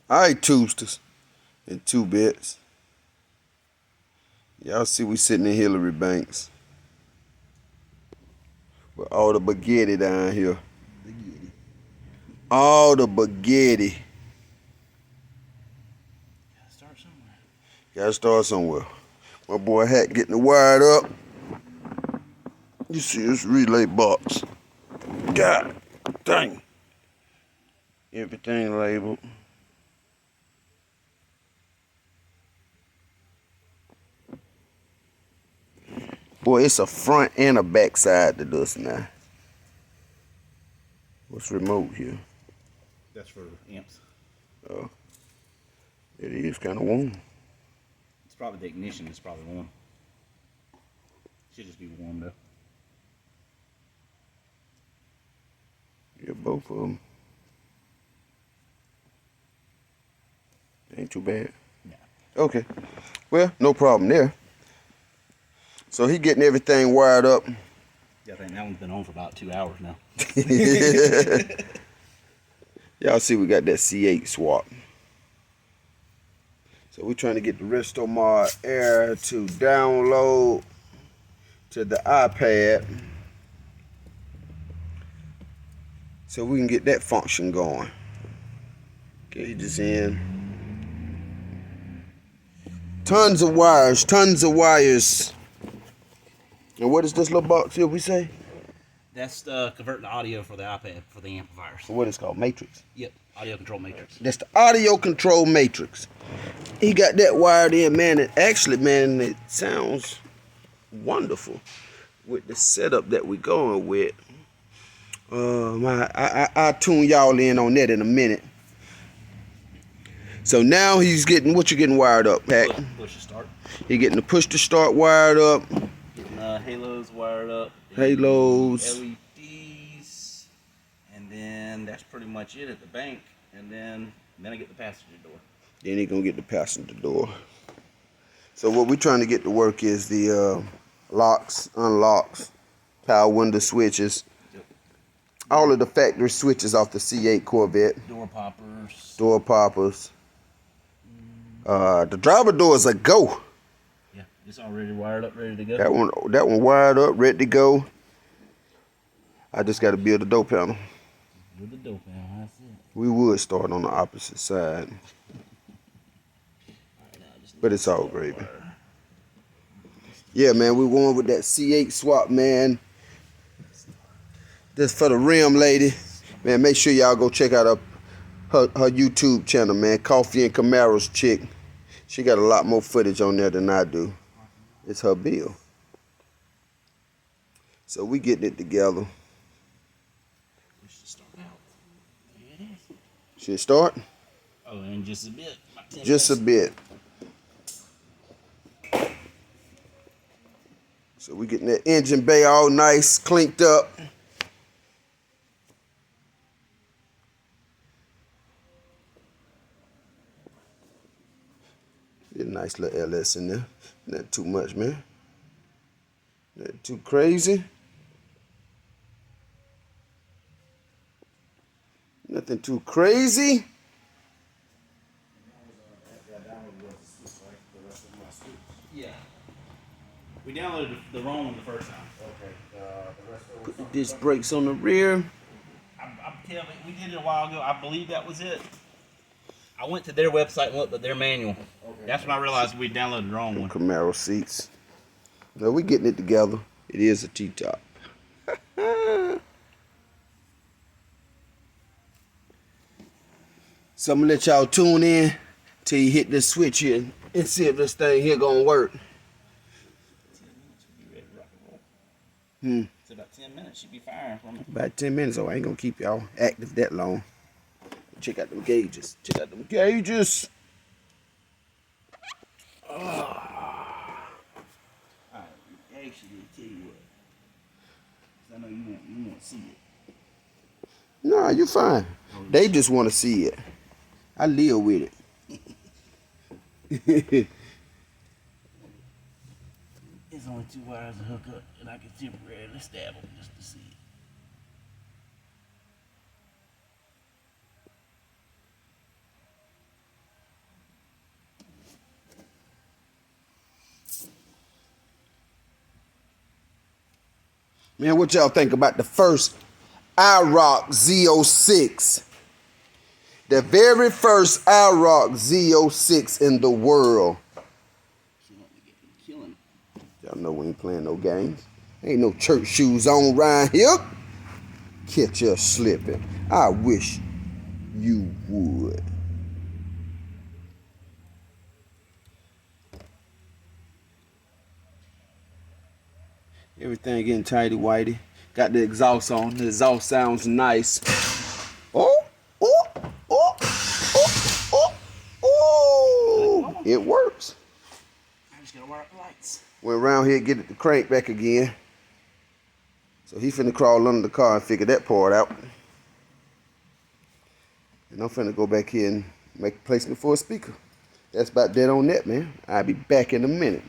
Alright, tubesters and 2 bits. Y'all see we sitting in Hillary Banks with all the spaghetti down here. All the spaghetti. Gotta start somewhere. Gotta start somewhere. My boy Hat getting the wired up. You see this relay box. God dang. Everything labeled. Boy, it's a front and a back side to this now. What's remote here? That's for amps. Oh, it is kind of warm. It's probably the ignition. It's probably warm. Should just be warm though. Yeah, both of them. Ain't too bad. Yeah. Okay. Well, no problem there. So he getting everything wired up. Yeah, I think that one's been on for about 2 hours now. Y'all see we got that C8 swap. So we're trying to get the Restomar Air to download to the iPad so we can get that function going. Gauges in. Tons of wires, tons of wires. And what is this little box here we say? That's converting the audio for the iPad for the amplifiers. What is it called? Matrix. Yep, audio control matrix. That's the audio control matrix. He got that wired in, man. And actually, man, it sounds wonderful with the setup that we're going with. I'll tune y'all in on that in a minute. So now he's getting, what you getting wired up, Pat? Push to start. He getting the push to start wired up. Getting halos wired up. Halos. LEDs. And then that's pretty much it at the bank. And then I get the passenger door. Then he gonna get the passenger door. So what we're trying to get to work is the locks, unlocks, power window switches. Yep. All of the factory switches off the C8 Corvette. Door poppers. Door poppers. The driver door is a go. Yeah, it's already wired up, ready to go. That one wired up, ready to go. I just got to build a door panel. With the door panel, that's it. We would start on the opposite side, but it's all gravy. Yeah, man, we're going with that C8 swap, man. This for the rim lady. Man, make sure y'all go check out her YouTube channel, man. Coffee and Camaro's chick. She got a lot more footage on there than I do. It's her bill. So we getting it together. Start out. There it is. Should it start? Oh, and just a bit. Just a bit. So we getting that engine bay all nice, clinked up. A nice little LS in there. Not too much, man. Not too crazy. Nothing too crazy. Yeah. We downloaded the wrong one the first time. Put the disc brakes on the rear. I'm telling you, we did it a while ago. I believe that was it. I went to their website and looked at their manual. Okay. That's when I realized we downloaded the wrong one. Camaro seats. No, we getting it together. It is a T-top. So I'm gonna let y'all tune in till you hit this switch here and see if this thing here gonna work. 10 minutes, we'll be ready to rock and roll. It's about 10 minutes, should be firing from it. About 10 minutes, I ain't gonna keep y'all active that long. Check out them gauges. Check out them gauges. Alright, actually, tell you what. 'Cause I know you won't see it. Nah, you fine. They just want to see it. I live with it. There's only 2 wires to hook up, and I can temporarily stab them just to see it. Man, what y'all think about the first IROC Z06? The very first IROC Z06 in the world. Killing. Y'all know we ain't playing no games. Ain't no church shoes on around here. Catch us slipping. I wish you would. Everything getting tighty-whitey. Got the exhaust on. The exhaust sounds nice. Oh, oh, oh, oh, oh, oh. It works. I just gotta wire up the lights. Went around here, get the crank back again. So he finna crawl under the car and figure that part out. And I'm finna go back here and make a placement for a speaker. That's about dead on that, man. I'll be back in a minute.